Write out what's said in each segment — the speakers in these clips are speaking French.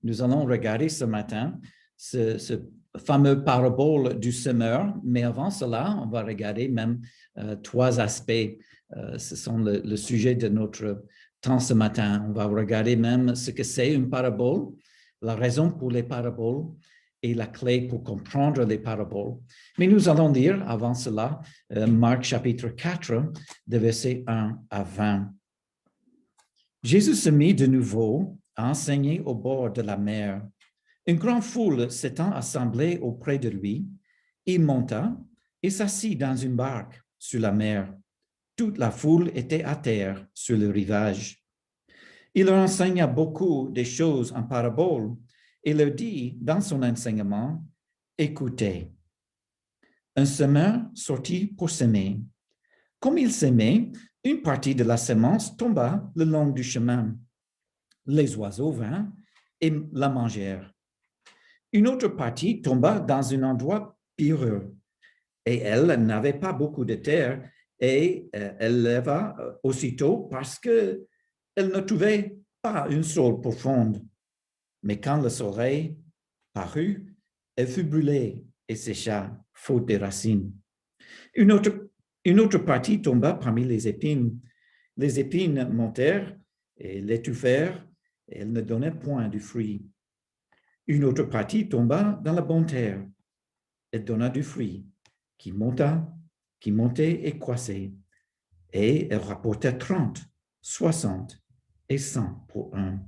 Nous allons regarder ce matin ce fameux parabole du semeur, mais avant cela, on va regarder même trois aspects. Ce sont le sujet de notre temps ce matin. On va regarder même ce que c'est une parabole, la raison pour les paraboles et la clé pour comprendre les paraboles. Mais nous allons lire avant cela Marc chapitre 4, de versets 1 à 20. Jésus se mit de nouveau à enseigner au bord de la mer. Une grande foule s'étant assemblée auprès de lui, il monta et s'assit dans une barque sur la mer. Toute la foule était à terre sur le rivage. Il leur enseigna beaucoup de choses en paraboles et leur dit dans son enseignement, « Écoutez, un semeur sortit pour semer. Comme il semait, une partie de la semence tomba le long du chemin. Les oiseaux vinrent et la mangèrent. Une autre partie tomba dans un endroit pierreux, et elle n'avait pas beaucoup de terre, et elle leva aussitôt parce qu'elle ne trouvait pas une sol profonde. Mais quand le soleil parut, elle fut brûlée et sécha, faute de racines. Une autre partie tomba parmi les épines. Les épines montèrent et l'étouffèrent, et elle ne donnait point de fruit. Une autre partie tomba dans la bonne terre. Elle donna du fruit, qui montait et croissait, et elle rapporta 30, 60 et 100 pour un.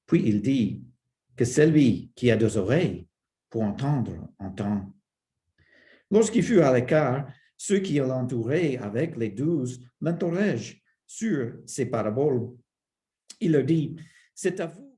Puis il dit que celui qui a des oreilles pour entendre, entend. Lorsqu'il fut à l'écart, ceux qui l'entouraient avec les 12 l'interrogèrent sur ces paraboles. Il leur dit, c'est à vous